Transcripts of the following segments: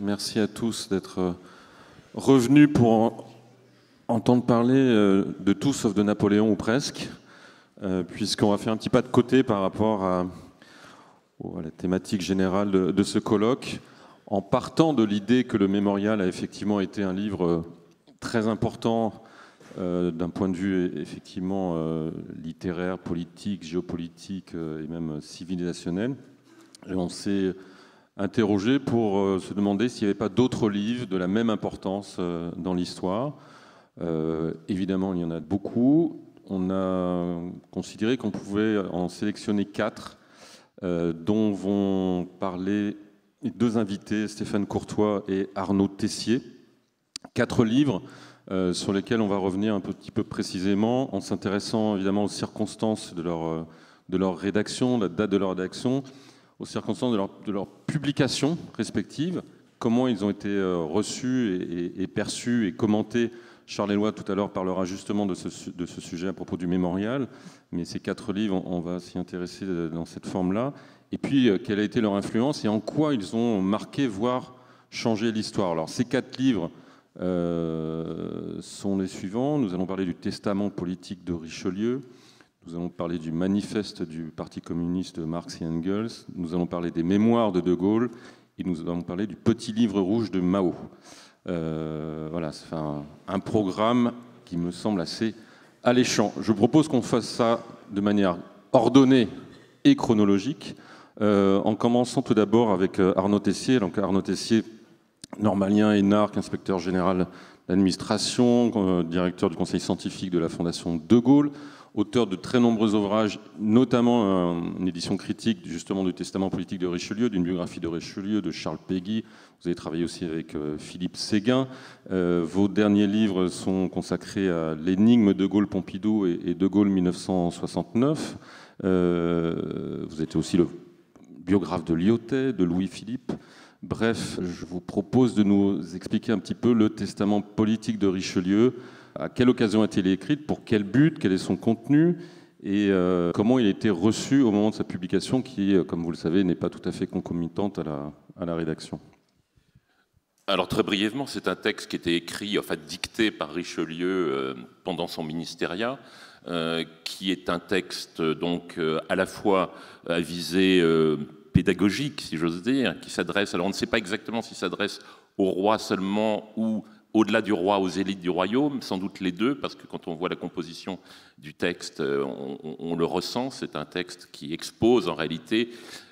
Merci à tous d'être revenus pour entendre parler de tout sauf de Napoléon ou presque, puisqu'on va faire un petit pas de côté par rapport à la thématique générale de ce colloque, en partant de l'idée que le mémorial a effectivement été un livre très important d'un point de vue effectivement littéraire, politique, géopolitique et même civilisationnel. Et on s'est interrogé pour se demander s'il n'y avait pas d'autres livres de la même importance dans l'histoire. Évidemment, il y en a beaucoup. On a considéré qu'on pouvait en sélectionner 4, dont vont parler deux invités, Stéphane Courtois et Arnaud Tessier. 4 livres sur lesquels on va revenir un petit peu précisément, en s'intéressant évidemment aux circonstances de leur rédaction, la date de leur rédaction, aux circonstances de leur publication respective, comment ils ont été reçus et perçus et commentés. Charles Éloi tout à l'heure parlera justement de ce sujet à propos du mémorial, mais ces 4 livres, on va s'y intéresser dans cette forme-là. Et puis, quelle a été leur influence et en quoi ils ont marqué, voire changé l'histoire. Alors, ces 4 livres sont les suivants. Nous allons parler du testament politique de Richelieu. Nous allons parler du manifeste du Parti communiste de Marx et Engels. Nous allons parler des mémoires de De Gaulle. Et nous allons parler du petit livre rouge de Mao. Voilà, c'est un programme qui me semble assez alléchant. Je propose qu'on fasse ça de manière ordonnée et chronologique, en commençant tout d'abord avec Arnaud Tessier. Donc Arnaud Tessier, normalien, énarque, inspecteur général d'administration, directeur du conseil scientifique de la Fondation De Gaulle, auteur de très nombreux ouvrages, notamment une édition critique justement du testament politique de Richelieu, d'une biographie de Richelieu, de Charles Péguy. Vous avez travaillé aussi avec Philippe Séguin. Vos derniers livres sont consacrés à l'énigme De Gaulle-Pompidou et De Gaulle 1969. Vous êtes aussi le biographe de Lyautey, de Louis-Philippe. Bref, je vous propose de nous expliquer un petit peu le testament politique de Richelieu. À quelle occasion a-t-il été écrite? Pour quel but? Quel est son contenu? Et comment il a été reçu au moment de sa publication, qui, comme vous le savez, n'est pas tout à fait concomitante à la rédaction? Alors très brièvement, c'est un texte qui était écrit, enfin dicté par Richelieu pendant son ministériat, qui est un texte donc à la fois à visée pédagogique, si j'ose dire, qui s'adresse, alors on ne sait pas exactement s'il s'adresse au roi seulement ou au-delà du roi, aux élites du royaume, sans doute les deux, parce que quand on voit la composition du texte, on le ressent. C'est un texte qui expose en réalité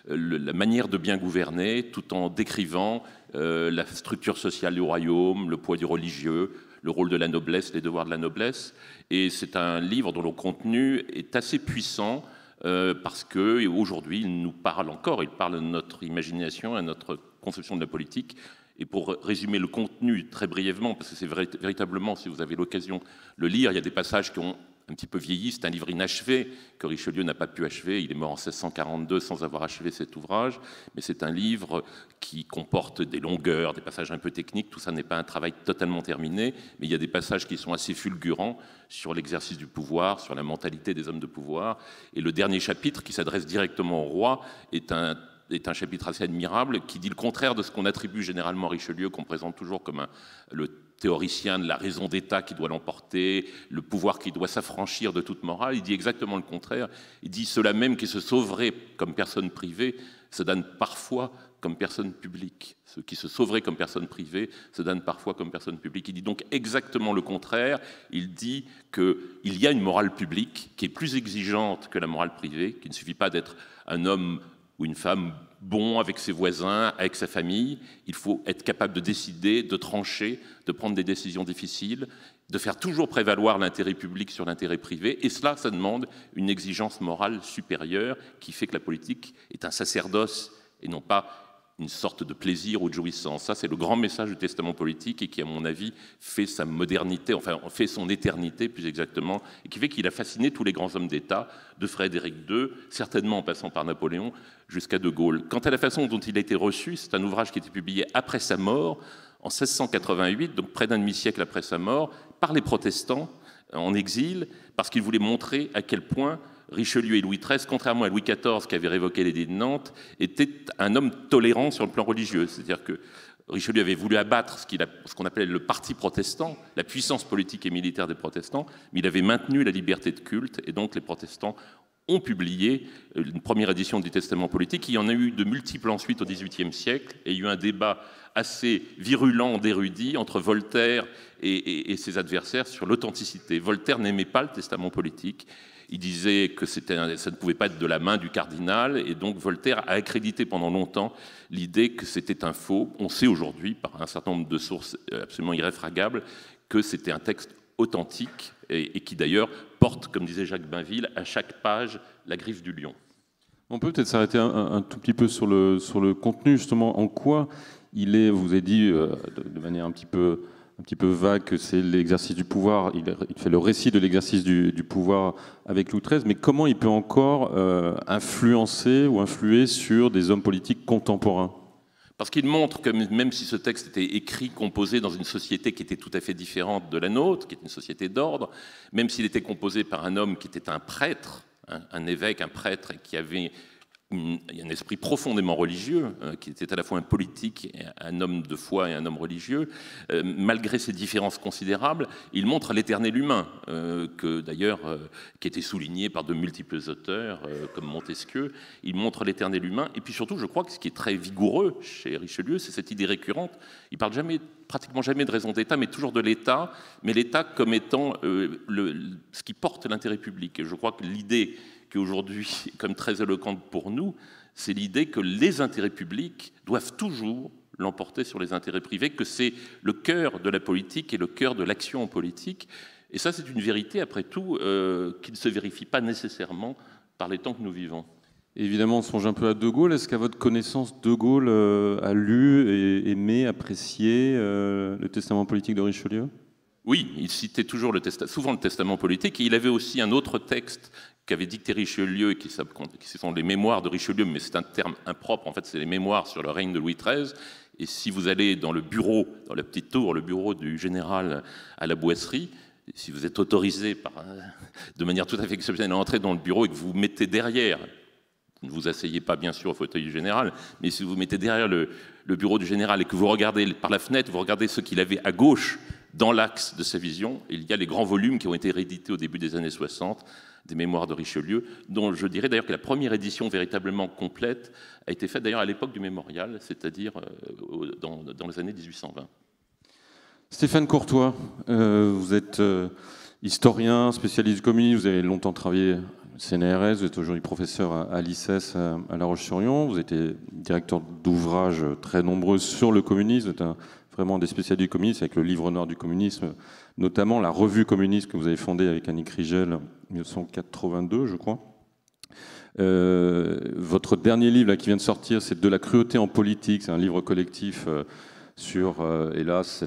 la manière de bien gouverner, tout en décrivant la structure sociale du royaume, le poids du religieux, le rôle de la noblesse, les devoirs de la noblesse. Et c'est un livre dont le contenu est assez puissant, parce qu'aujourd'hui, il nous parle encore, il parle à notre imagination, à notre conception de la politique. Et pour résumer le contenu très brièvement, parce que c'est véritablement, si vous avez l'occasion de le lire, il y a des passages qui ont un petit peu vieilli. C'est un livre inachevé que Richelieu n'a pas pu achever. Il est mort en 1642 sans avoir achevé cet ouvrage. Mais c'est un livre qui comporte des longueurs, des passages un peu techniques. Tout ça n'est pas un travail totalement terminé, mais il y a des passages qui sont assez fulgurants sur l'exercice du pouvoir, sur la mentalité des hommes de pouvoir. Et le dernier chapitre, qui s'adresse directement au roi, est un chapitre assez admirable qui dit le contraire de ce qu'on attribue généralement à Richelieu, qu'on présente toujours comme le théoricien de la raison d'État qui doit l'emporter, le pouvoir qui doit s'affranchir de toute morale. Il dit exactement le contraire. Il dit ceux-là même qui se sauveraient comme personnes privées se donnent parfois comme personnes publiques. Ceux qui se sauveraient comme personnes privées se donnent parfois comme personnes publiques. Il dit donc exactement le contraire. Il dit qu'il y a une morale publique qui est plus exigeante que la morale privée, qu'il ne suffit pas d'être un homme ou une femme bon avec ses voisins, avec sa famille. Il faut être capable de décider, de trancher, de prendre des décisions difficiles, de faire toujours prévaloir l'intérêt public sur l'intérêt privé. Et cela, ça demande une exigence morale supérieure qui fait que la politique est un sacerdoce et non pas une sorte de plaisir ou de jouissance. Ça, c'est le grand message du testament politique et qui, à mon avis, fait sa modernité, enfin, fait son éternité, plus exactement, et qui fait qu'il a fasciné tous les grands hommes d'État, de Frédéric II, certainement en passant par Napoléon, jusqu'à De Gaulle. Quant à la façon dont il a été reçu, c'est un ouvrage qui a été publié après sa mort, en 1688, donc près d'un demi-siècle après sa mort, par les protestants en exil, parce qu'ils voulaient montrer à quel point Richelieu et Louis XIII, contrairement à Louis XIV qui avait révoqué l'édit de Nantes, était un homme tolérant sur le plan religieux. C'est-à-dire que Richelieu avait voulu abattre ce qu'on appelait le parti protestant, la puissance politique et militaire des protestants, mais il avait maintenu la liberté de culte, et donc les protestants ont publié une première édition du Testament politique. Il y en a eu de multiples ensuite au XVIIIe siècle, et il y a eu un débat assez virulent d'érudits entre Voltaire et ses adversaires sur l'authenticité. Voltaire n'aimait pas le Testament politique. Il disait que ça ne pouvait pas être de la main du cardinal, et donc Voltaire a accrédité pendant longtemps l'idée que c'était un faux. On sait aujourd'hui, par un certain nombre de sources absolument irréfragables, que c'était un texte authentique, et qui d'ailleurs porte, comme disait Jacques Bainville, à chaque page la griffe du lion. On peut peut-être s'arrêter un tout petit peu sur le contenu, justement. En quoi il est, vous avez dit de manière un petit peu vague que c'est l'exercice du pouvoir, il fait le récit de l'exercice du pouvoir avec Louis XIII, mais comment il peut encore influencer ou influer sur des hommes politiques contemporains? Parce qu'il montre que même si ce texte était écrit, composé dans une société qui était tout à fait différente de la nôtre, qui est une société d'ordre, même s'il était composé par un homme qui était un prêtre, un évêque, un prêtre, qui avait un esprit profondément religieux, qui était à la fois un politique, un homme de foi et un homme religieux, malgré ces différences considérables, il montre l'éternel humain, que d'ailleurs, qui était souligné par de multiples auteurs, comme Montesquieu. Il montre l'éternel humain, et puis surtout, je crois que ce qui est très vigoureux chez Richelieu, c'est cette idée récurrente. Il parle pratiquement jamais de raison d'État, mais toujours de l'État, mais l'État comme étant ce qui porte l'intérêt public. Et je crois que l'idée qui aujourd'hui est comme très éloquente pour nous, c'est l'idée que les intérêts publics doivent toujours l'emporter sur les intérêts privés, que c'est le cœur de la politique et le cœur de l'action en politique. Et ça, c'est une vérité, après tout, qui ne se vérifie pas nécessairement par les temps que nous vivons. Évidemment, on songe un peu à De Gaulle. Est-ce qu'à votre connaissance, De Gaulle a lu et aimé, apprécié le testament politique de Richelieu? Oui, il citait toujours souvent le testament politique, et il avait aussi un autre texte qu'avait dicté Richelieu, et qui sont les mémoires de Richelieu, mais c'est un terme impropre, en fait c'est les mémoires sur le règne de Louis XIII. Et si vous allez dans le bureau, dans la petite tour, le bureau du général à la Boisserie, si vous êtes autorisé de manière tout à fait exceptionnelle à entrer dans le bureau et que vous vous mettez derrière, ne vous asseyez pas bien sûr au fauteuil du général, mais si vous vous mettez derrière le bureau du général et que vous regardez par la fenêtre, vous regardez ce qu'il avait à gauche dans l'axe de sa vision, il y a les grands volumes qui ont été réédités au début des années 60, des mémoires de Richelieu, dont je dirais d'ailleurs que la première édition véritablement complète a été faite d'ailleurs à l'époque du mémorial, c'est-à-dire dans les années 1820. Stéphane Courtois, vous êtes historien, spécialiste du communisme, vous avez longtemps travaillé au CNRS, vous êtes aujourd'hui professeur à l'ICES à La Roche-sur-Yon, vous êtes directeur d'ouvrages très nombreux sur le communisme, vous êtes vraiment des spécialistes du communisme, avec le livre noir du communisme, notamment la revue communiste que vous avez fondée avec Annick Rigel en 1982, je crois. Votre dernier livre là, qui vient de sortir, c'est De la cruauté en politique, c'est un livre collectif sur, hélas,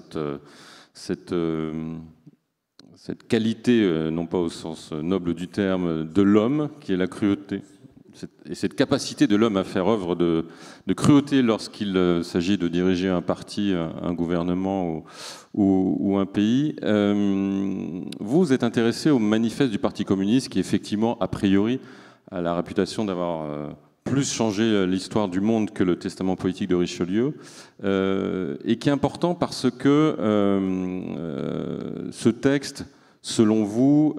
cette qualité, non pas au sens noble du terme, de l'homme, qui est la cruauté. Et cette capacité de l'homme à faire œuvre de cruauté lorsqu'il s'agit de diriger un parti, un gouvernement ou un pays. Vous êtes intéressé au manifeste du Parti communiste qui, effectivement, a priori, a la réputation d'avoir plus changé l'histoire du monde que le testament politique de Richelieu, et qui est important parce que ce texte, selon vous,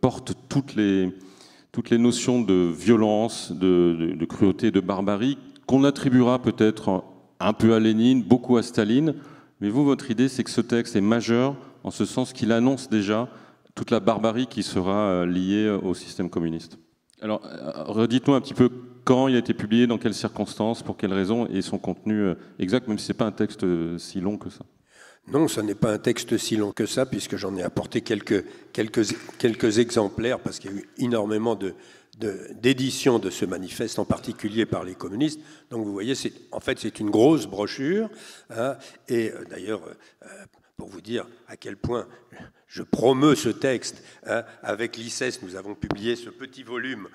porte toutes les notions de violence, de cruauté, de barbarie, qu'on attribuera peut-être un peu à Lénine, beaucoup à Staline. Mais vous, votre idée, c'est que ce texte est majeur, en ce sens qu'il annonce déjà toute la barbarie qui sera liée au système communiste. Alors, redites-nous un petit peu quand il a été publié, dans quelles circonstances, pour quelles raisons, et son contenu exact, même si ce n'est pas un texte si long que ça. Non, ce n'est pas un texte si long que ça, puisque j'en ai apporté quelques exemplaires, parce qu'il y a eu énormément d'éditions de ce manifeste, en particulier par les communistes. Donc vous voyez, en fait, c'est une grosse brochure. Hein, et d'ailleurs, pour vous dire à quel point je promeus ce texte, hein, avec l'ICES, nous avons publié ce petit volume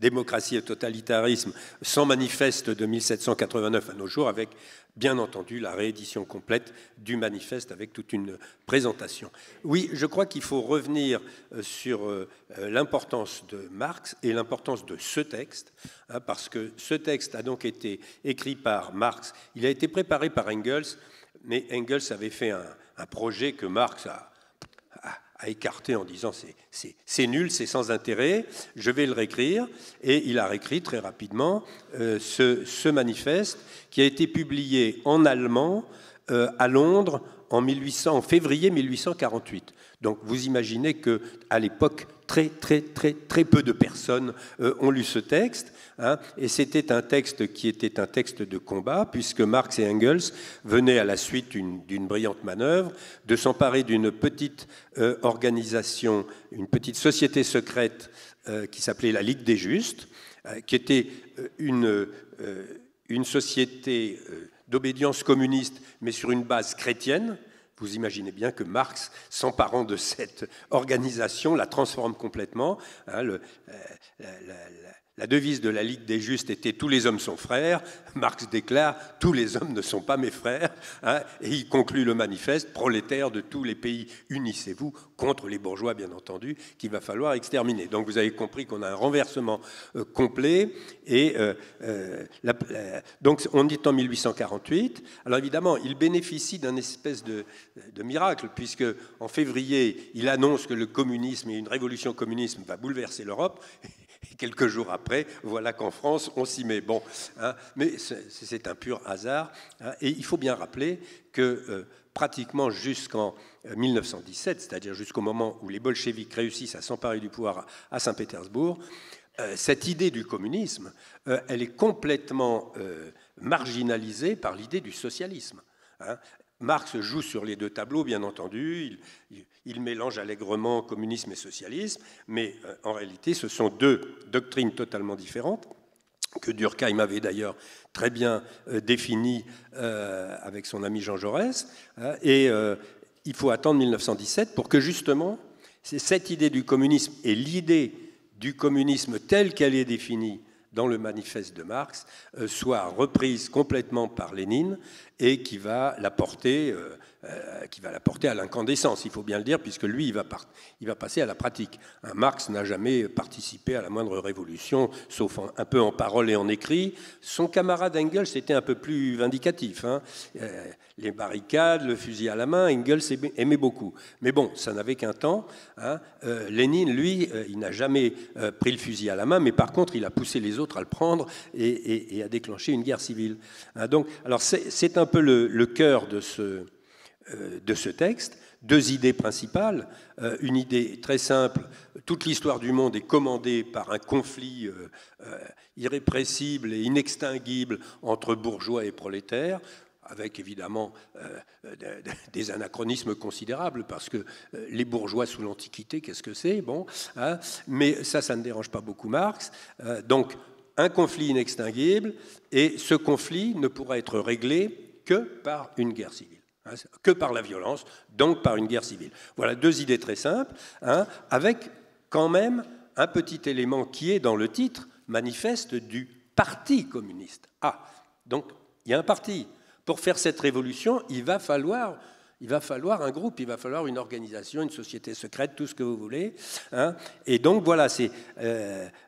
démocratie et totalitarisme, sans manifeste de 1789 à nos jours, avec bien entendu la réédition complète du manifeste avec toute une présentation. Oui, je crois qu'il faut revenir sur l'importance de Marx et l'importance de ce texte, parce que ce texte a donc été écrit par Marx, il a été préparé par Engels, mais Engels avait fait un projet que Marx a écarté en disant c'est nul, c'est sans intérêt, je vais le réécrire. Et il a réécrit très rapidement ce manifeste qui a été publié en allemand à Londres en février 1848. Donc vous imaginez qu'à l'époque, très peu de personnes ont lu ce texte. Et c'était un texte qui était un texte de combat, puisque Marx et Engels venaient à la suite d'une brillante manœuvre de s'emparer d'une petite organisation, une petite société secrète qui s'appelait la Ligue des Justes, qui était une société d'obédience communiste, mais sur une base chrétienne. Vous imaginez bien que Marx, s'emparant de cette organisation, la transforme complètement. La devise de la Ligue des Justes était « Tous les hommes sont frères ». Marx déclare « Tous les hommes ne sont pas mes frères ». Et il conclut le manifeste « Prolétaires de tous les pays, unissez-vous contre les bourgeois, bien entendu, qu'il va falloir exterminer ». Donc vous avez compris qu'on a un renversement complet. Et donc on est en 1848. Alors évidemment, il bénéficie d'un espèce de miracle, puisque en février, il annonce que le communisme et une révolution communiste va bouleverser l'Europe. Et quelques jours après, voilà qu'en France, on s'y met. Bon, mais c'est un pur hasard. Et il faut bien rappeler que pratiquement jusqu'en 1917, c'est-à-dire jusqu'au moment où les bolcheviks réussissent à s'emparer du pouvoir à Saint-Pétersbourg, cette idée du communisme, elle est complètement marginalisée par l'idée du socialisme. Marx joue sur les deux tableaux, bien entendu. Il mélange allègrement communisme et socialisme, mais en réalité, ce sont deux doctrines totalement différentes, que Durkheim avait d'ailleurs très bien définies avec son ami Jean Jaurès. Et il faut attendre 1917 pour que justement, cette idée du communisme et l'idée du communisme telle qu'elle est définie dans le manifeste de Marx, soit reprise complètement par Lénine et qui va la porter à l'incandescence, il faut bien le dire, puisque lui, il va passer à la pratique. Marx n'a jamais participé à la moindre révolution, sauf un peu en parole et en écrit. Son camarade Engels était un peu plus vindicatif. Les barricades, le fusil à la main, Engels aimait beaucoup. Mais bon, ça n'avait qu'un temps. Lénine, lui, il n'a jamais pris le fusil à la main, mais par contre, il a poussé les autres à le prendre et à déclencher une guerre civile. Donc, alors c'est un peu le cœur de ce texte. Deux idées principales. Une idée très simple, toute l'histoire du monde est commandée par un conflit irrépressible et inextinguible entre bourgeois et prolétaires, avec évidemment des anachronismes considérables, parce que les bourgeois sous l'Antiquité, qu'est-ce que c'est? Bon, mais ça ne dérange pas beaucoup Marx. Donc, un conflit inextinguible, et ce conflit ne pourra être réglé que par une guerre civile, que par la violence, donc par une guerre civile. Voilà deux idées très simples, avec quand même un petit élément qui est dans le titre, manifeste du Parti communiste. Donc il y a un parti. Pour faire cette révolution, il va falloir un groupe, il va falloir une organisation, une société secrète, tout ce que vous voulez. Et donc voilà,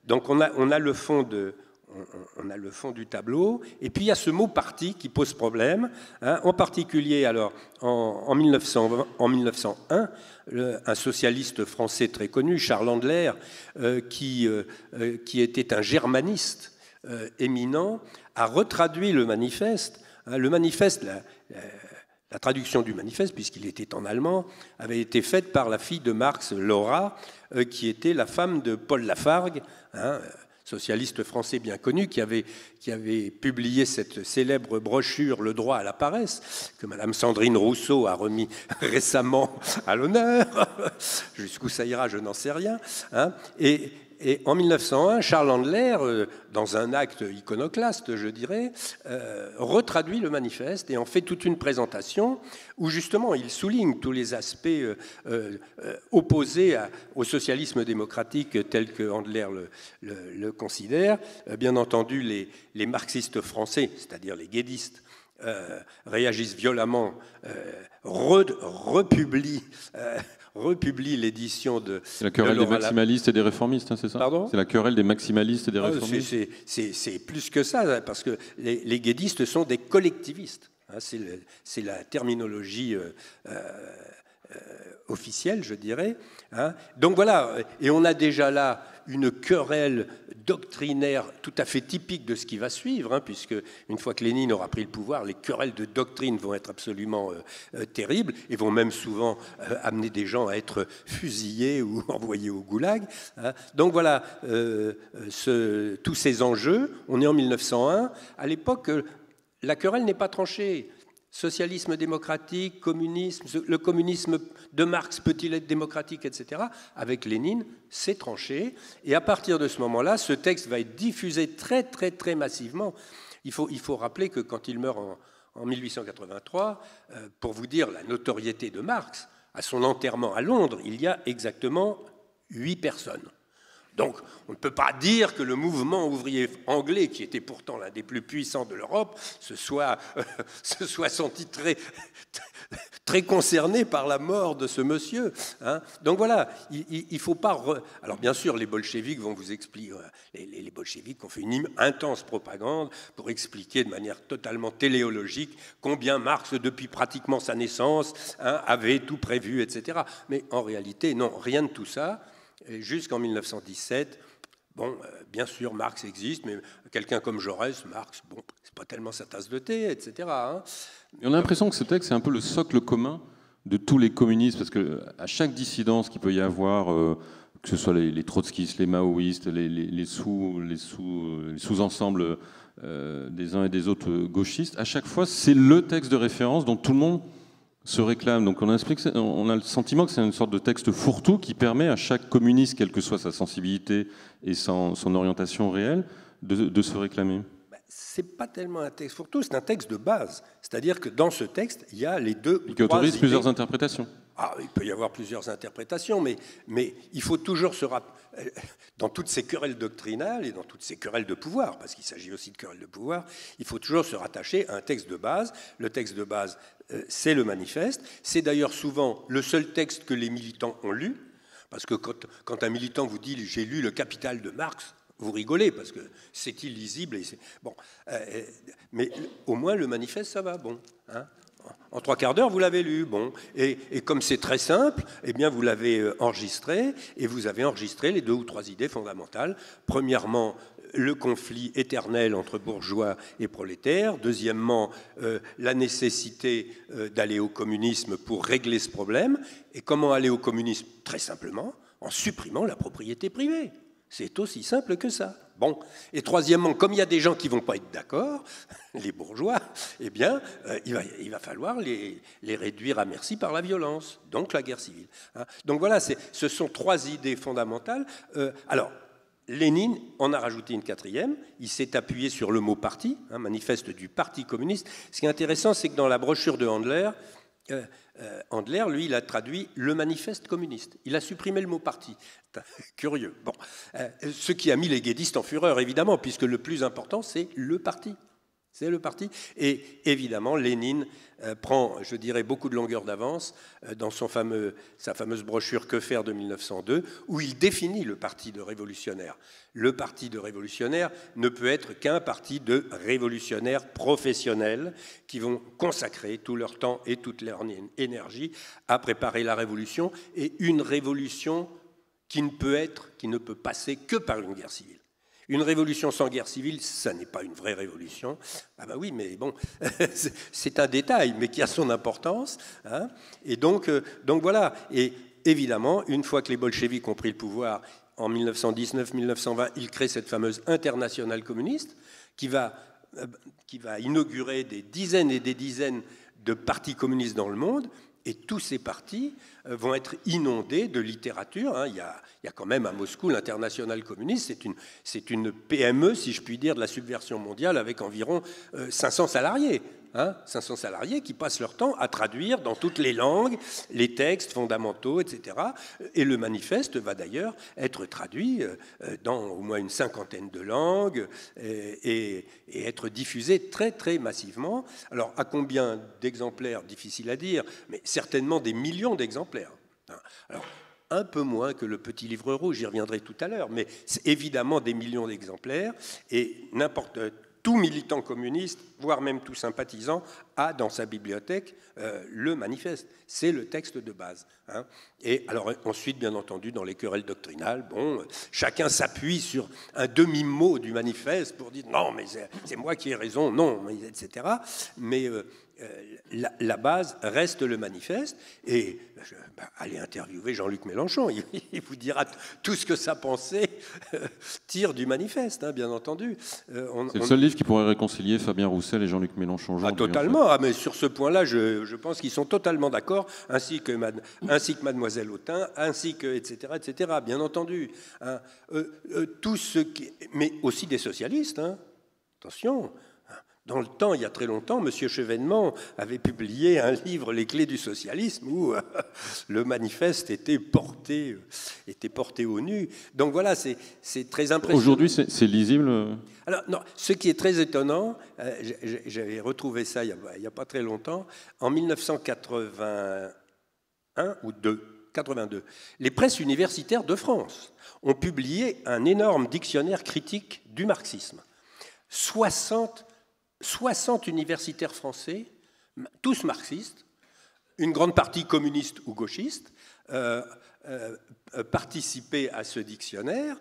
donc on a le fond du tableau. Et puis il y a ce mot parti qui pose problème. En particulier, alors en 1901, un socialiste français très connu, Charles Andler, qui était un germaniste éminent, a retraduit le manifeste. Le manifeste, la traduction du manifeste, puisqu'il était en allemand, avait été faite par la fille de Marx, Laura, qui était la femme de Paul Lafargue, socialiste français bien connu, qui avait publié cette célèbre brochure « Le droit à la paresse », que Madame Sandrine Rousseau a remis récemment à l'honneur. Jusqu'où ça ira, je n'en sais rien. Et Et en 1901, Charles Handler, dans un acte iconoclaste, je dirais, retraduit le manifeste et en fait toute une présentation où justement il souligne tous les aspects opposés au socialisme démocratique tel que Handler le considère. Bien entendu, les marxistes français, c'est-à-dire les guédistes, réagissent violemment, republient l'édition de... C'est la querelle des maximalistes et des réformistes, hein, c'est ça? Pardon? C'est la querelle des maximalistes et des réformistes. C'est plus que ça, parce que les guédistes sont des collectivistes. Hein, c'est la terminologie officielle, je dirais. Hein. Donc voilà, et on a déjà là une querelle doctrinaire tout à fait typique de ce qui va suivre, hein, puisque une fois que Lénine aura pris le pouvoir, les querelles de doctrine vont être absolument terribles et vont même souvent amener des gens à être fusillés ou envoyés au goulag. Hein. Donc voilà, tous ces enjeux, on est en 1901, à l'époque, la querelle n'est pas tranchée. Socialisme démocratique, communisme, le communisme de Marx peut-il être démocratique, etc. Avec Lénine, c'est tranché. Et à partir de ce moment-là, ce texte va être diffusé très, très, très massivement. Il faut rappeler que quand il meurt en 1883, pour vous dire la notoriété de Marx, à son enterrement à Londres, il y a exactement 8 personnes. Donc, on ne peut pas dire que le mouvement ouvrier anglais, qui était pourtant l'un des plus puissants de l'Europe, se soit senti très concerné par la mort de ce monsieur. Hein. Donc voilà, il ne faut pas... Alors bien sûr, les bolcheviks vont vous expliquer... Les bolcheviks ont fait une intense propagande pour expliquer de manière totalement téléologique combien Marx, depuis pratiquement sa naissance, hein, avait tout prévu, etc. Mais en réalité, non, rien de tout ça. Jusqu'en 1917, bon, bien sûr, Marx existe, mais quelqu'un comme Jaurès, Marx, bon, c'est pas tellement sa tasse de thé, etc. Hein. Et on a l'impression que ce texte, c'est un peu le socle commun de tous les communistes, parce qu'à chaque dissidence qu'il peut y avoir, que ce soit les trotskistes, les maoïstes, les sous-ensembles des uns et des autres gauchistes, à chaque fois, c'est le texte de référence dont tout le monde se réclame. Donc on a le sentiment que c'est une sorte de texte fourre-tout qui permet à chaque communiste, quelle que soit sa sensibilité et son orientation réelle, de se réclamer. C'est pas tellement un texte fourre-tout, c'est un texte de base. C'est-à-dire que dans ce texte, il y a les deux ou qui autorise idées. Plusieurs interprétations. Ah, il peut y avoir plusieurs interprétations, mais il faut toujours se rappeler, dans toutes ces querelles doctrinales et dans toutes ces querelles de pouvoir, parce qu'il s'agit aussi de querelles de pouvoir, il faut toujours se rattacher à un texte de base. Le texte de base, c'est le manifeste. C'est d'ailleurs souvent le seul texte que les militants ont lu, parce que quand un militant vous dit « j'ai lu le Capital de Marx », vous rigolez, parce que c'est illisible. Bon, mais au moins, le manifeste, ça va, bon. Hein. En 3/4 d'heure, vous l'avez lu, bon. Et comme c'est très simple, eh bien, vous l'avez enregistré, et vous avez enregistré les 2 ou 3 idées fondamentales. Premièrement, le conflit éternel entre bourgeois et prolétaires. Deuxièmement, la nécessité d'aller au communisme pour régler ce problème. Et comment aller au communisme? Très simplement, en supprimant la propriété privée. C'est aussi simple que ça. Bon. Et troisièmement, comme il y a des gens qui ne vont pas être d'accord, les bourgeois, eh bien, il va falloir les réduire à merci par la violence, donc la guerre civile. Hein. Donc voilà, ce sont 3 idées fondamentales. Alors, Lénine en a rajouté une 4e. Il s'est appuyé sur le mot parti, hein, manifeste du Parti communiste. Ce qui est intéressant, c'est que dans la brochure de Handler, lui, il a traduit le manifeste communiste. Il a supprimé le mot parti. Curieux. Bon. Ce qui a mis les guédistes en fureur, évidemment, puisque le plus important, c'est le parti. C'est le parti. Et évidemment, Lénine prend, je dirais, beaucoup de longueur d'avance dans sa fameuse brochure Que faire de 1902, où il définit le parti de révolutionnaire. Le parti de révolutionnaire ne peut être qu'un parti de révolutionnaires professionnels qui vont consacrer tout leur temps et toute leur énergie à préparer la révolution, et une révolution qui ne peut passer que par une guerre civile. Une révolution sans guerre civile, ça n'est pas une vraie révolution. Ah ben oui, mais bon, c'est un détail, mais qui a son importance. Hein. Et donc voilà. Et évidemment, une fois que les bolcheviks ont pris le pouvoir, en 1919-1920, ils créent cette fameuse internationale communiste qui va inaugurer des dizaines et des dizaines de partis communistes dans le monde. Et tous ces partis vont être inondés de littérature. Hein. Il y a quand même à Moscou l'Internationale communiste, c'est une PME, si je puis dire, de la subversion mondiale avec environ 500 salariés. 500 salariés qui passent leur temps à traduire dans toutes les langues les textes fondamentaux, etc. Et le manifeste va d'ailleurs être traduit dans au moins une cinquantaine de langues et être diffusé très, très massivement. Alors, à combien d'exemplaires, difficile à dire, mais certainement des millions d'exemplaires. Alors, un peu moins que le petit livre rouge, j'y reviendrai tout à l'heure, mais c'est évidemment des millions d'exemplaires, et tout militant communiste, voire même tout sympathisant, a dans sa bibliothèque le manifeste. C'est le texte de base. Hein. Et alors ensuite, bien entendu, dans les querelles doctrinales, chacun s'appuie sur un demi-mot du manifeste pour dire « non, mais c'est moi qui ai raison, non », etc. Mais la base reste le manifeste. Et allez interviewer Jean-Luc Mélenchon, il vous dira tout ce que sa pensée tire du manifeste, hein, bien entendu. C'est le seul livre qui pourrait réconcilier Fabien Roussel et Jean-Luc Mélenchon. Totalement, en fait. Mais sur ce point-là, je pense qu'ils sont totalement d'accord, ainsi que Mademoiselle Autain, ainsi que, etc., bien entendu. Hein. Tout ce qui... Mais aussi des socialistes, hein. Attention. Dans le temps, il y a très longtemps, M. Chevènement avait publié un livre, Les clés du socialisme, où le manifeste était porté au nu. Donc voilà, c'est très impressionnant. Aujourd'hui, c'est lisible? Alors, non, ce qui est très étonnant, j'avais retrouvé ça il n'y a pas très longtemps, en 1981 ou 82, les presses universitaires de France ont publié un énorme dictionnaire critique du marxisme. 60 universitaires français, tous marxistes, une grande partie communiste ou gauchiste, participaient à ce dictionnaire.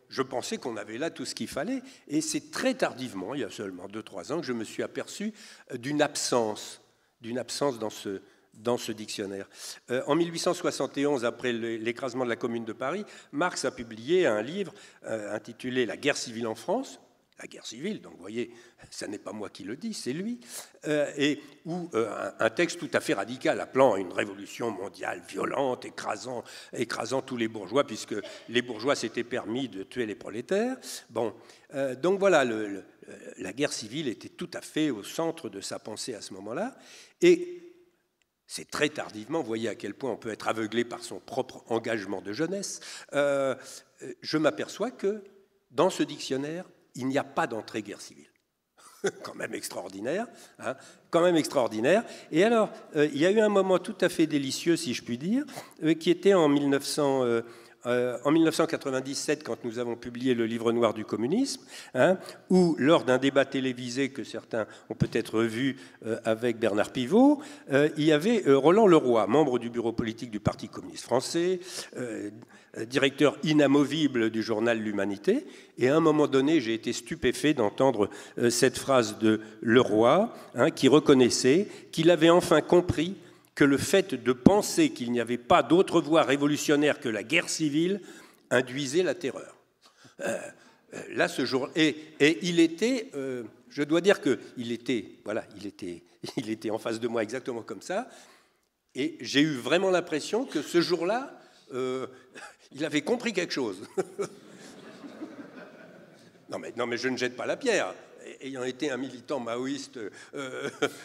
Je pensais qu'on avait là tout ce qu'il fallait, et c'est très tardivement, il y a seulement 2-3 ans, que je me suis aperçu d'une absence dans ce dictionnaire. En 1871, après l'écrasement de la Commune de Paris, Marx a publié un livre intitulé « La guerre civile en France », la guerre civile, donc vous voyez, ça n'est pas moi qui le dis, c'est lui, et où un texte tout à fait radical, appelant à une révolution mondiale violente, écrasant tous les bourgeois, puisque les bourgeois s'étaient permis de tuer les prolétaires. Donc voilà, la guerre civile était tout à fait au centre de sa pensée à ce moment-là, et c'est très tardivement, vous voyez à quel point on peut être aveuglé par son propre engagement de jeunesse, je m'aperçois que dans ce dictionnaire, il n'y a pas d'entrée guerre civile. Quand même extraordinaire. Hein, quand même extraordinaire. Et alors, il y a eu un moment tout à fait délicieux, si je puis dire, qui était en 1997, quand nous avons publié le livre noir du communisme, hein, où, lors d'un débat télévisé que certains ont peut-être vu avec Bernard Pivot, il y avait Roland Leroy, membre du bureau politique du Parti communiste français, directeur inamovible du journal L'Humanité, et à un moment donné, j'ai été stupéfait d'entendre cette phrase de Leroy, hein, qui reconnaissait qu'il avait enfin compris que le fait de penser qu'il n'y avait pas d'autre voie révolutionnaire que la guerre civile induisait la terreur. Là, ce jour, et il était, je dois dire qu'il était, voilà, il était en face de moi exactement comme ça, et j'ai eu vraiment l'impression que ce jour-là, il avait compris quelque chose. Non, mais je ne jette pas la pierre. Ayant été un militant maoïste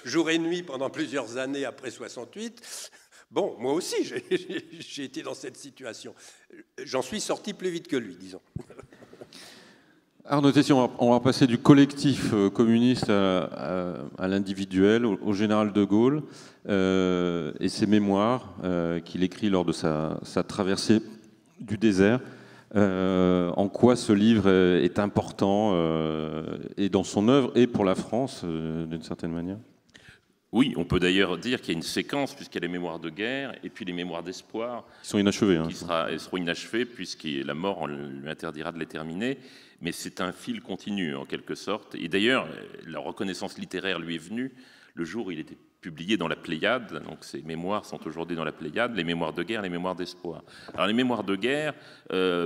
jour et nuit pendant plusieurs années après 68, moi aussi, j'ai été dans cette situation. J'en suis sorti plus vite que lui, disons. Arnaud Tessier, on va passer du collectif communiste à l'individuel, au général de Gaulle et ses mémoires qu'il écrit lors de sa traversée du désert. En quoi ce livre est important et dans son œuvre et pour la France d'une certaine manière? Oui, on peut d'ailleurs dire qu'il y a une séquence, puisqu'il y a les mémoires de guerre et puis les mémoires d'espoir. Ils sont inachevés. Elles seront inachevées, puisque la mort lui interdira de les terminer. Mais c'est un fil continu, en quelque sorte. Et d'ailleurs, la reconnaissance littéraire lui est venue le jour où il était publié dans la Pléiade. Donc ces mémoires sont aujourd'hui dans la Pléiade, les mémoires de guerre, les mémoires d'espoir. Alors les mémoires de guerre,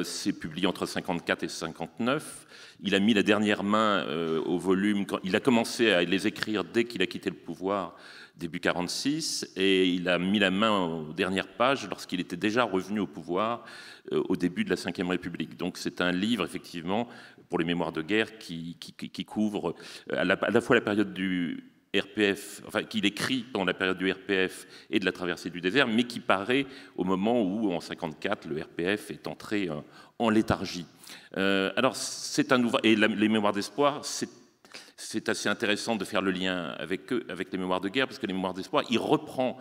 c'est publié entre 54 et 59. Il a mis la dernière main au volume. Il a commencé à les écrire dès qu'il a quitté le pouvoir début 46, et il a mis la main aux dernières pages lorsqu'il était déjà revenu au pouvoir au début de la Ve République. Donc c'est un livre, effectivement, pour les mémoires de guerre qui couvre à la fois la période du RPF, enfin qu'il écrit pendant la période du RPF et de la traversée du désert, mais qui paraît au moment où, en 54, le RPF est entré en léthargie. Alors c'est un ouvrage, et les mémoires d'espoir, c'est assez intéressant de faire le lien avec eux, avec les mémoires de guerre, parce que les mémoires d'espoir, il reprend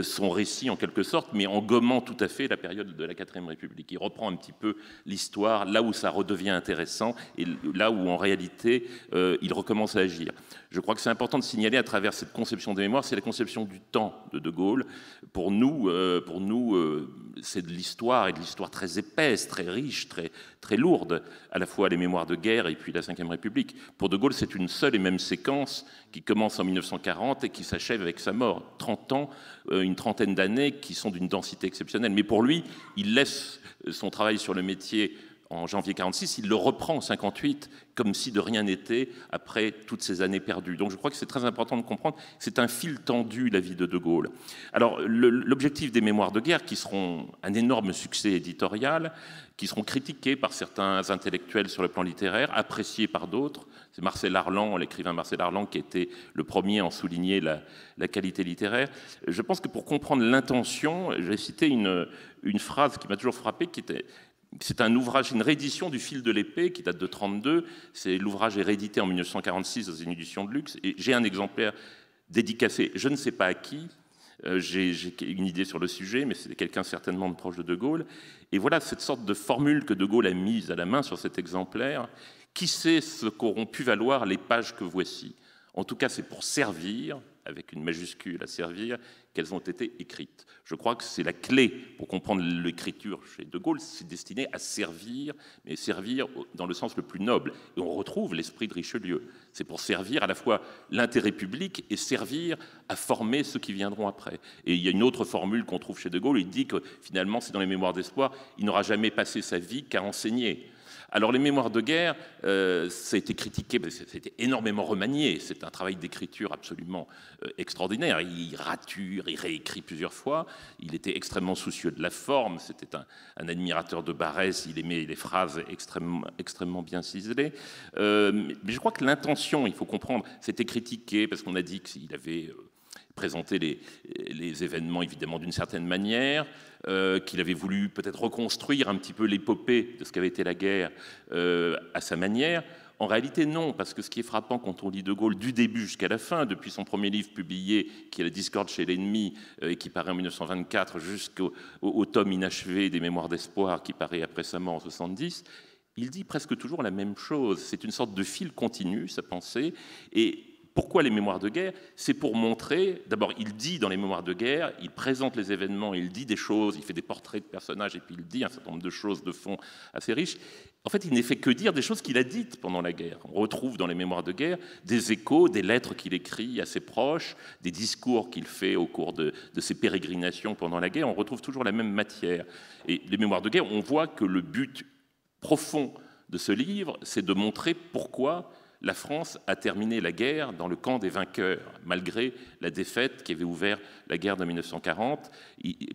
son récit en quelque sorte, mais en gommant tout à fait la période de la IVe République. Il reprend un petit peu l'histoire, là où ça redevient intéressant, et là où en réalité il recommence à agir. Je crois que c'est important de signaler à travers cette conception des mémoires, c'est la conception du temps de Gaulle. Pour nous c'est de l'histoire, et de l'histoire très épaisse, très riche, très lourde, à la fois les mémoires de guerre et puis la Ve République. Pour De Gaulle, c'est une seule et même séquence qui commence en 1940 et qui s'achève avec sa mort. 30 ans, une trentaine d'années qui sont d'une densité exceptionnelle. Mais pour lui, il laisse son travail sur le métier en janvier 46, il le reprend en 58 comme si de rien n'était après toutes ces années perdues. Donc je crois que c'est très important de comprendre que c'est un fil tendu, la vie de De Gaulle. Alors l'objectif des mémoires de guerre, qui seront un énorme succès éditorial, qui seront critiqués par certains intellectuels sur le plan littéraire, appréciés par d'autres. C'est Marcel Arlan, l'écrivain Marcel Arlan, qui était le premier à en souligner la qualité littéraire. Je pense que pour comprendre l'intention, je vais citer une phrase qui m'a toujours frappé, qui était... C'est un ouvrage, une réédition du Fil de l'épée qui date de 1932. L'ouvrage est réédité en 1946 dans une édition de luxe. Et j'ai un exemplaire dédicacé, je ne sais pas à qui, j'ai une idée sur le sujet, mais c'est quelqu'un certainement de proche de De Gaulle. Et voilà cette sorte de formule que De Gaulle a mise à la main sur cet exemplaire. Qui sait ce qu'auront pu valoir les pages que voici? En tout cas, c'est pour servir, avec une majuscule à servir, qu'elles ont été écrites. Je crois que c'est la clé pour comprendre l'écriture chez De Gaulle, c'est destiné à servir, mais servir dans le sens le plus noble. Et on retrouve l'esprit de Richelieu. C'est pour servir à la fois l'intérêt public et servir à former ceux qui viendront après. Et il y a une autre formule qu'on trouve chez De Gaulle, il dit que finalement, c'est dans les mémoires d'espoir, il n'aura jamais passé sa vie qu'à enseigner. Alors les mémoires de guerre, ça a été critiqué, ça a été énormément remanié, c'est un travail d'écriture absolument extraordinaire, il rature, il réécrit plusieurs fois, il était extrêmement soucieux de la forme, c'était un admirateur de Barrès, il aimait les phrases extrêmement bien ciselées, mais je crois que l'intention, il faut comprendre, c'était critiqué parce qu'on a dit qu'il avait... présenter les événements évidemment d'une certaine manière, qu'il avait voulu peut-être reconstruire un petit peu l'épopée de ce qu'avait été la guerre à sa manière. En réalité, non, parce que ce qui est frappant quand on lit De Gaulle du début jusqu'à la fin, depuis son premier livre publié, qui est La discorde chez l'ennemi, et qui paraît en 1924, jusqu'au tome inachevé des Mémoires d'espoir, qui paraît après sa mort en 70, il dit presque toujours la même chose. C'est une sorte de fil continu, sa pensée, et pourquoi les mémoires de guerre? C'est pour montrer, d'abord il dit dans les mémoires de guerre, il présente les événements, il dit des choses, il fait des portraits de personnages et puis il dit un certain nombre de choses de fond assez riches. En fait, il n'est fait que dire des choses qu'il a dites pendant la guerre. On retrouve dans les mémoires de guerre des échos, des lettres qu'il écrit à ses proches, des discours qu'il fait au cours de ses pérégrinations pendant la guerre. On retrouve toujours la même matière. Et les mémoires de guerre, on voit que le but profond de ce livre, c'est de montrer pourquoi la France a terminé la guerre dans le camp des vainqueurs, malgré la défaite qui avait ouvert la guerre de 1940.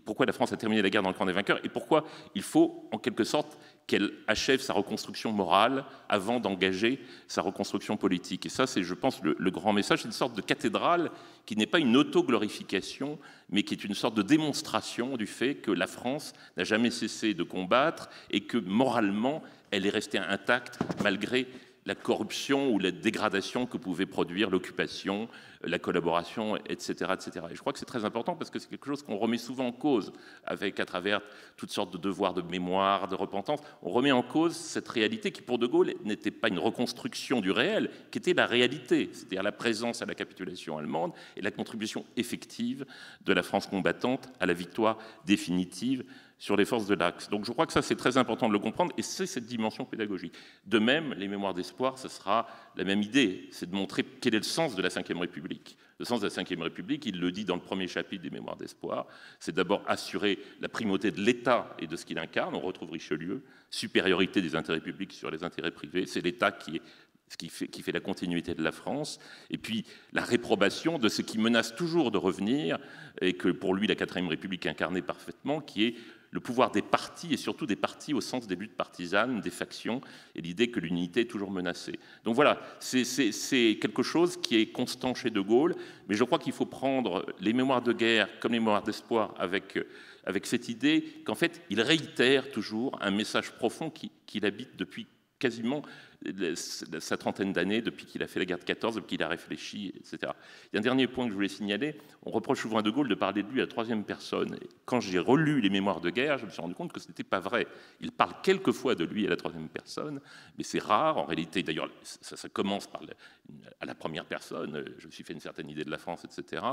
Pourquoi la France a terminé la guerre dans le camp des vainqueurs et pourquoi il faut, en quelque sorte, qu'elle achève sa reconstruction morale avant d'engager sa reconstruction politique. Et ça, c'est, je pense, le grand message. C'est une sorte de cathédrale qui n'est pas une auto-glorification, mais qui est une sorte de démonstration du fait que la France n'a jamais cessé de combattre et que, moralement, elle est restée intacte malgré la corruption ou la dégradation que pouvait produire l'occupation, la collaboration, etc., etc. Et je crois que c'est très important parce que c'est quelque chose qu'on remet souvent en cause à travers toutes sortes de devoirs de mémoire, de repentance. On remet en cause cette réalité qui, pour De Gaulle, n'était pas une reconstruction du réel, qui était la réalité, c'est-à-dire la présence à la capitulation allemande et la contribution effective de la France combattante à la victoire définitive sur les forces de l'Axe. Donc je crois que ça, c'est très important de le comprendre, et c'est cette dimension pédagogique. De même, les mémoires d'espoir, ce sera la même idée, c'est de montrer quel est le sens de la Ve République. Le sens de la Ve République, il le dit dans le premier chapitre des mémoires d'espoir, c'est d'abord assurer la primauté de l'État et de ce qu'il incarne. On retrouve Richelieu, supériorité des intérêts publics sur les intérêts privés. C'est l'État qui est ce qui fait la continuité de la France, et puis la réprobation de ce qui menace toujours de revenir, et que pour lui la 4ème République incarnait parfaitement, qui est le pouvoir des partis, et surtout des partis au sens des luttes partisanes, des factions, et l'idée que l'unité est toujours menacée. Donc voilà, c'est quelque chose qui est constant chez De Gaulle, mais je crois qu'il faut prendre les mémoires de guerre comme les mémoires d'espoir avec cette idée qu'en fait, il réitère toujours un message profond qui habite depuis quasiment sa trentaine d'années, depuis qu'il a fait la guerre de 14, depuis qu'il a réfléchi, etc. Il y a un dernier point que je voulais signaler. On reproche souvent à De Gaulle de parler de lui à la 3e personne. Et quand j'ai relu les mémoires de guerre, je me suis rendu compte que ce n'était pas vrai. Il parle quelquefois de lui à la 3e personne, mais c'est rare. En réalité, d'ailleurs, ça commence à la 1re personne. Je me suis fait une certaine idée de la France, etc.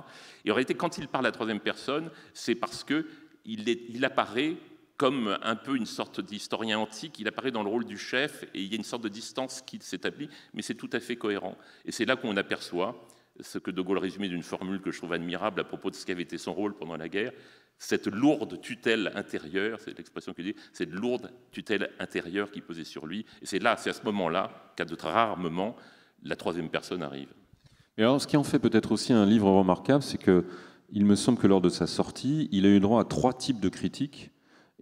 Et en réalité, quand il parle à la 3e personne, c'est parce qu'il apparaît comme un peu une sorte d'historien antique, il apparaît dans le rôle du chef, et il y a une sorte de distance qui s'établit, mais c'est tout à fait cohérent. Et c'est là qu'on aperçoit ce que De Gaulle résumait d'une formule que je trouve admirable à propos de ce qu'avait été son rôle pendant la guerre, cette lourde tutelle intérieure, c'est l'expression qu'il dit, cette lourde tutelle intérieure qui pesait sur lui, et c'est à ce moment-là, qu'à de très rares moments, la 3e personne arrive. Et alors, ce qui en fait peut-être aussi un livre remarquable, c'est que il me semble que lors de sa sortie, il a eu droit à 3 types de critiques.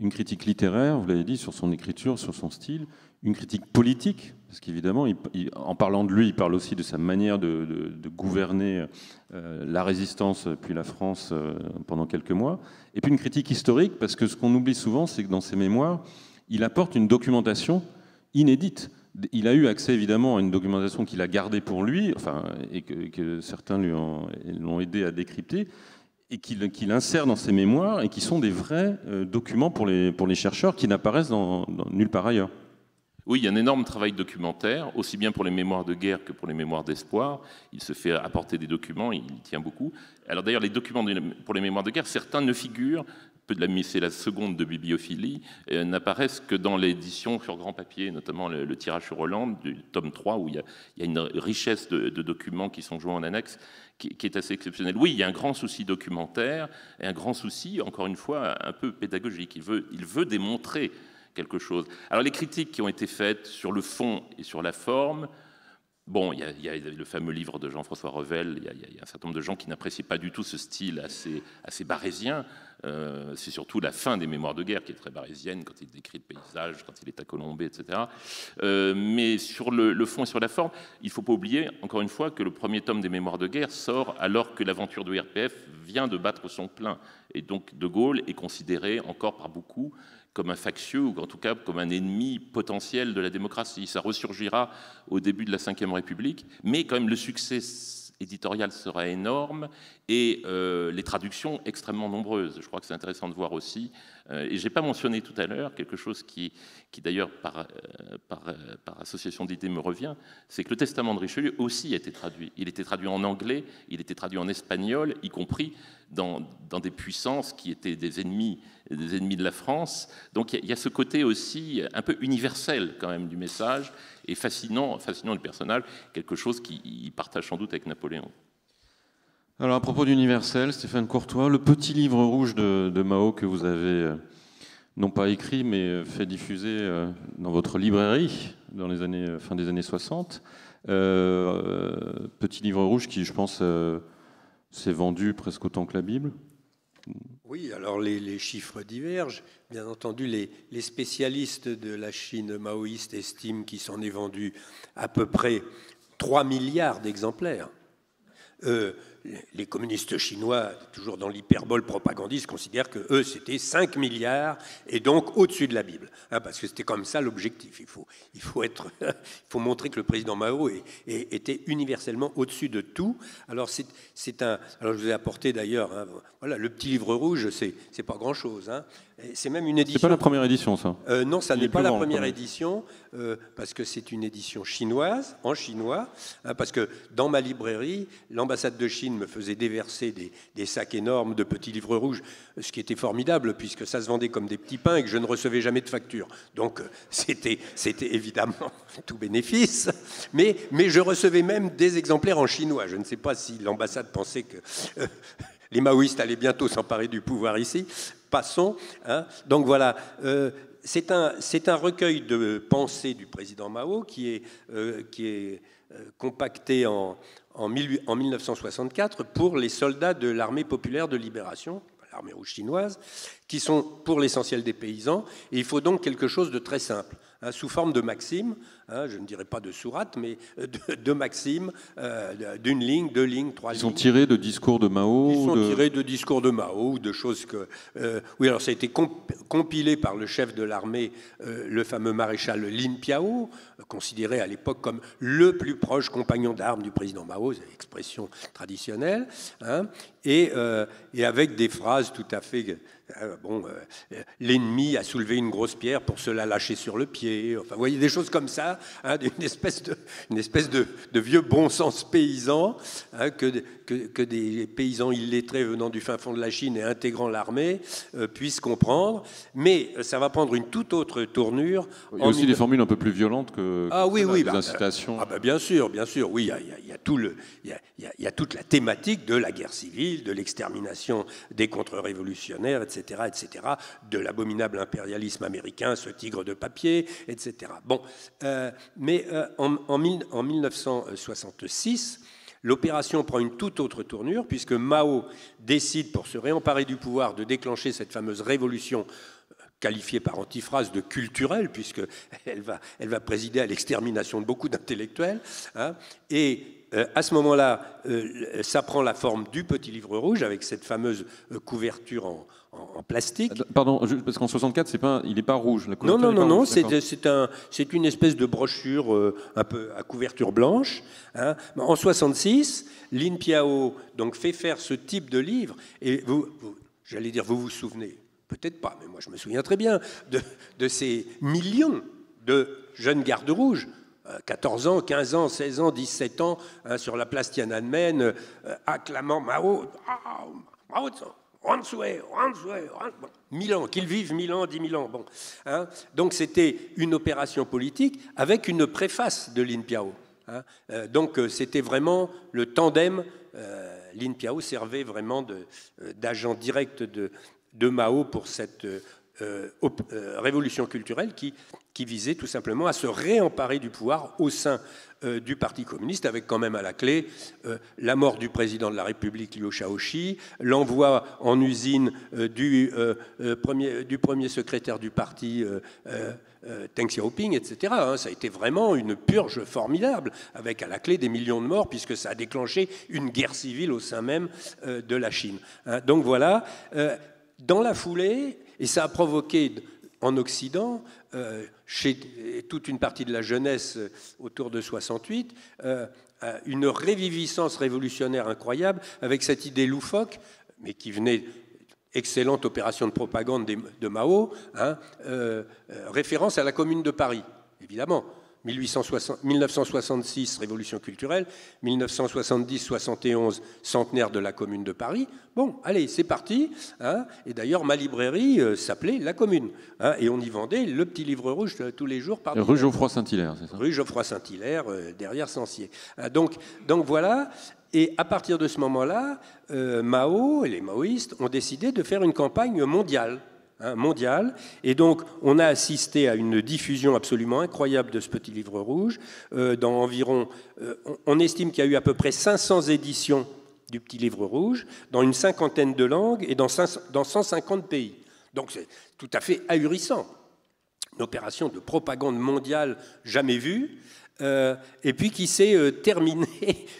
Une critique littéraire, vous l'avez dit, sur son écriture, sur son style. Une critique politique, parce qu'évidemment, en parlant de lui, il parle aussi de sa manière de gouverner la résistance, puis la France pendant quelques mois. Et puis une critique historique, parce que ce qu'on oublie souvent, c'est que dans ses mémoires, il apporte une documentation inédite. Il a eu accès évidemment à une documentation qu'il a gardée pour lui, enfin, et que certains l'ont aidé à décrypter, et qu'il insère dans ses mémoires, et qui sont des vrais documents pour les chercheurs qui n'apparaissent nulle part ailleurs. Oui, il y a un énorme travail documentaire, aussi bien pour les mémoires de guerre que pour les mémoires d'espoir. Il se fait apporter des documents, il y tient beaucoup. Alors d'ailleurs, les documents pour les mémoires de guerre, certains ne figurent, c'est la seconde de bibliophilie, n'apparaissent que dans l'édition sur grand papier, notamment le tirage sur Hollande, du tome 3, où il y a une richesse de documents qui sont joints en annexe, qui est assez exceptionnelle. Oui, il y a un grand souci documentaire, et un grand souci, encore une fois, un peu pédagogique. Il veut démontrer quelque chose. Alors les critiques qui ont été faites sur le fond et sur la forme, bon, il y a le fameux livre de Jean-François Revel, il y a un certain nombre de gens qui n'apprécient pas du tout ce style assez barésien. C'est surtout la fin des mémoires de guerre qui est très barésienne, quand il décrit le paysage, quand il est à Colombey, etc. Mais sur le fond et sur la forme, il ne faut pas oublier, encore une fois, que le premier tome des mémoires de guerre sort alors que l'aventure de RPF vient de battre son plein. Et donc De Gaulle est considéré encore par beaucoup comme un factieux, ou en tout cas comme un ennemi potentiel de la démocratie. Ça ressurgira au début de la Ve République, mais quand même le succès éditorial sera énorme, et les traductions extrêmement nombreuses. Je crois que c'est intéressant de voir aussi, et je n'ai pas mentionné tout à l'heure, quelque chose qui d'ailleurs par association d'idées me revient, c'est que le Testament de Richelieu aussi a été traduit. Il était traduit en anglais, il était traduit en espagnol, y compris dans des puissances qui étaient des ennemis de la France. Donc il y a ce côté aussi un peu universel quand même du message, et fascinant du personnage, quelque chose qu'il partage sans doute avec Napoléon. Alors à propos d'universel, Stéphane Courtois, le petit livre rouge de Mao que vous avez non pas écrit mais fait diffuser dans votre librairie dans les fin des années 60, petit livre rouge qui, je pense, s'est vendu presque autant que la Bible. Oui, alors les chiffres divergent. Bien entendu, les spécialistes de la Chine maoïste estiment qu'il s'en est vendu à peu près 3 milliards d'exemplaires. Les communistes chinois, toujours dans l'hyperbole propagandiste, considèrent que eux c'était 5 milliards et donc au-dessus de la Bible, parce que c'était comme ça l'objectif. Il faut montrer que le président Mao était universellement au-dessus de tout. Alors alors je vous ai apporté d'ailleurs, voilà, le petit livre rouge, c'est pas grand-chose. C'est même une édition. C'est pas la première édition, ça. Non, ça n'est pas la première édition, parce que c'est une édition chinoise, en chinois, parce que dans ma librairie, l'ambassade de Chine me faisait déverser des sacs énormes de petits livres rouges, ce qui était formidable, puisque ça se vendait comme des petits pains et que je ne recevais jamais de facture. Donc c'était évidemment tout bénéfice, mais je recevais même des exemplaires en chinois. Je ne sais pas si l'ambassade pensait que les maoïstes allaient bientôt s'emparer du pouvoir ici. Passons. Donc voilà, c'est un recueil de pensées du président Mao qui est compacté en 1964 pour les soldats de l'armée populaire de libération, l'armée rouge chinoise, qui sont pour l'essentiel des paysans. Et il faut donc quelque chose de très simple, sous forme de maximes, je ne dirais pas de sourates, mais de maximes, d'une ligne, 2 lignes, 3 lignes. Ils sont tirés de discours de Mao. Ils sont tirés de discours de Mao, ou de choses que... oui, alors ça a été compilé par le chef de l'armée, le fameux maréchal Lin Piao, considéré à l'époque comme le plus proche compagnon d'armes du président Mao, c'est l'expression traditionnelle, et avec des phrases tout à fait... l'ennemi a soulevé une grosse pierre pour se la lâcher sur le pied. Enfin, vous voyez, des choses comme ça, une espèce de vieux bon sens paysan que des paysans illettrés venant du fin fond de la Chine et intégrant l'armée puissent comprendre. Mais ça va prendre une toute autre tournure. Il y a aussi des formules un peu plus violentes que des incitations. Bien sûr, oui, il y a toute la thématique de la guerre civile, de l'extermination des contre-révolutionnaires, etc., de l'abominable impérialisme américain, ce tigre de papier, etc. Bon, mais en 1966, l'opération prend une toute autre tournure, puisque Mao décide, pour se réemparer du pouvoir, de déclencher cette fameuse révolution qualifiée par antiphrase de culturelle, puisqu'elle va présider à l'extermination de beaucoup d'intellectuels. Et à ce moment-là, ça prend la forme du Petit Livre Rouge, avec cette fameuse couverture en plastique. Pardon, parce qu'en 64, il n'est pas rouge. La couverture non, c'est une espèce de brochure un peu à couverture blanche. En 66, Lin Piao donc, fait faire ce type de livre, et vous vous souvenez, peut-être pas, mais moi je me souviens très bien, de ces millions de jeunes gardes rouges, 14 ans, 15 ans, 16 ans, 17 ans, sur la place Tiananmen, acclamant Mao, Mao Tse, 1000 ans, qu'ils vivent 1000 ans, 10 000 ans. Bon, donc c'était une opération politique avec une préface de Lin Piao. Donc c'était vraiment le tandem. Lin Piao servait vraiment d'agent direct de Mao pour cette révolution culturelle qui visait tout simplement à se réemparer du pouvoir au sein du Parti communiste, avec quand même à la clé la mort du président de la République, Liu Shaoqi, l'envoi en usine du premier secrétaire du parti, Deng Xiaoping, etc. Ça a été vraiment une purge formidable, avec à la clé des millions de morts, puisque ça a déclenché une guerre civile au sein même de la Chine. Donc voilà, dans la foulée, et ça a provoqué en Occident, chez toute une partie de la jeunesse autour de 68, une réviviscence révolutionnaire incroyable, avec cette idée loufoque, mais qui venait, excellente opération de propagande de Mao, référence à la Commune de Paris, évidemment. 1966, révolution culturelle, 1970-71, centenaire de la Commune de Paris. Bon, allez, c'est parti. Et d'ailleurs, ma librairie s'appelait La Commune. Et on y vendait le Petit Livre Rouge tous les jours. Rue Geoffroy-Saint-Hilaire, c'est ça ? Rue Geoffroy-Saint-Hilaire, derrière Sancier. Donc voilà. Et à partir de ce moment-là, Mao et les maoïstes ont décidé de faire une campagne mondiale. Et donc on a assisté à une diffusion absolument incroyable de ce Petit Livre Rouge. Dans environ, on estime qu'il y a eu à peu près 500 éditions du Petit Livre Rouge, dans une cinquantaine de langues et dans 150 pays. Donc c'est tout à fait ahurissant. Une opération de propagande mondiale jamais vue. Et puis qui s'est terminé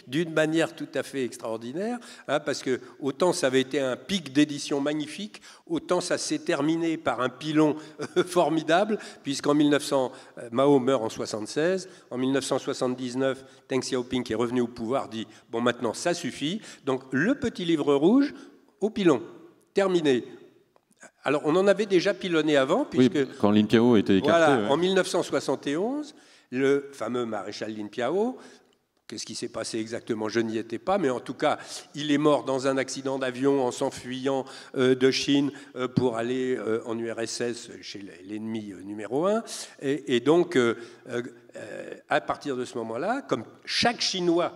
d'une manière tout à fait extraordinaire, parce que autant ça avait été un pic d'édition magnifique, autant ça s'est terminé par un pilon formidable, puisqu'en 1900, Mao meurt en 1976, en 1979, Deng Xiaoping, qui est revenu au pouvoir, dit « bon, maintenant, ça suffit ». Donc, le Petit Livre Rouge au pilon, terminé. Alors, on en avait déjà pilonné avant, puisque... Oui, quand Lin Piao était écarté. Voilà, en 1971... Le fameux maréchal Lin Piao, qu'est-ce qui s'est passé exactement? Je n'y étais pas, mais en tout cas, il est mort dans un accident d'avion en s'enfuyant de Chine pour aller en URSS chez l'ennemi numéro 1. Et donc, à partir de ce moment-là, comme chaque Chinois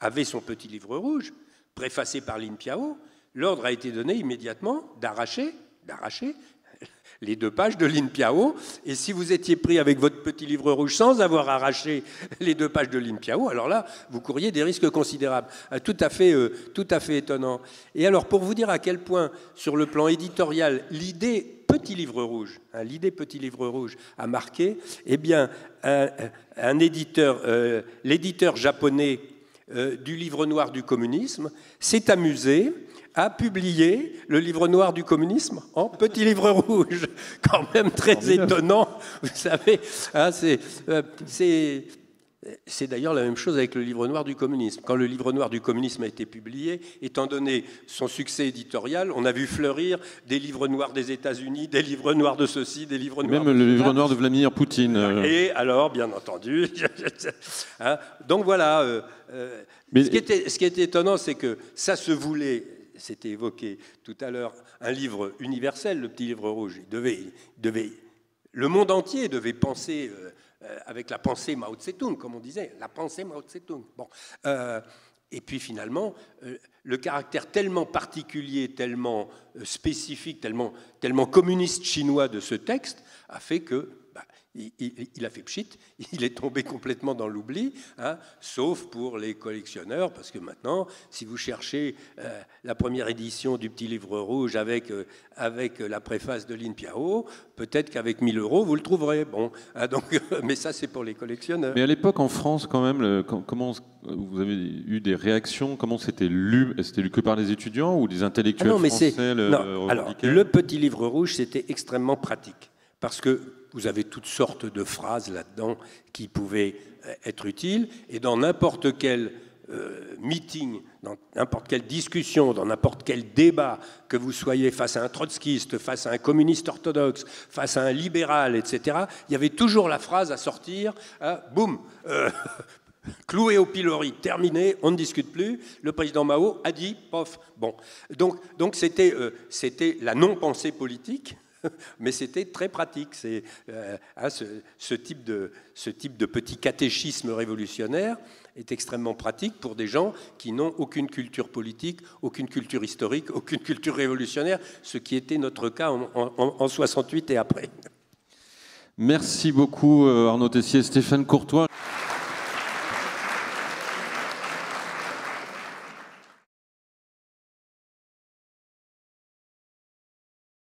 avait son Petit Livre Rouge, préfacé par Lin Piao, l'ordre a été donné immédiatement d'arracher les 2 pages de Lin Piao. Et si vous étiez pris avec votre petit livre rouge sans avoir arraché les 2 pages de Lin Piao, alors là, vous couriez des risques considérables. Tout à fait étonnant. Et alors, pour vous dire à quel point, sur le plan éditorial, l'idée Petit Livre Rouge, l'idée Petit Livre Rouge a marqué, eh bien, l'éditeur japonais du Livre Noir du communisme s'est amusé à publier le Livre Noir du communisme en Petit Livre Rouge. Quand même très étonnant, vous savez. Hein, c'est d'ailleurs la même chose avec le Livre Noir du communisme. Quand le Livre Noir du communisme a été publié, étant donné son succès éditorial, on a vu fleurir des livres noirs des États-Unis, des livres noirs de ceci, des livres noirs même le livre noir de Vladimir Poutine. Et alors, bien entendu... hein, donc voilà. Ce qui était étonnant, c'est que ça se voulait... C'était évoqué tout à l'heure, un livre universel, le Petit Livre Rouge. Le monde entier devait penser avec la pensée Mao Tse-tung, comme on disait, la pensée Mao Tse-tung. Bon. Et puis finalement, le caractère tellement particulier, tellement spécifique, tellement communiste chinois de ce texte a fait que il a fait pchit, il est tombé complètement dans l'oubli, hein, sauf pour les collectionneurs, parce que maintenant, si vous cherchez la première édition du Petit Livre Rouge avec la préface de Lin Piao, peut-être qu'avec 1 000 €, vous le trouverez. Bon, hein, donc, mais ça, c'est pour les collectionneurs. Mais à l'époque, en France, quand même, comment vous avez eu des réactions? Comment c'était lu? C'était lu que par les étudiants ou des intellectuels français alors, le Petit Livre Rouge, c'était extrêmement pratique, parce que vous avez toutes sortes de phrases là-dedans qui pouvaient être utiles, et dans n'importe quel meeting, dans n'importe quelle discussion, dans n'importe quel débat, que vous soyez face à un trotskiste, face à un communiste orthodoxe, face à un libéral, etc., il y avait toujours la phrase à sortir, hein, boum, cloué au pilori, terminé, on ne discute plus, le président Mao a dit, pof. Bon. Donc c'était la non-pensée politique, mais c'était très pratique. C'est ce type de petit catéchisme révolutionnaire est extrêmement pratique pour des gens qui n'ont aucune culture politique, aucune culture historique, aucune culture révolutionnaire, ce qui était notre cas en 68 et après. Merci beaucoup Arnaud Tessier, Stéphane Courtois.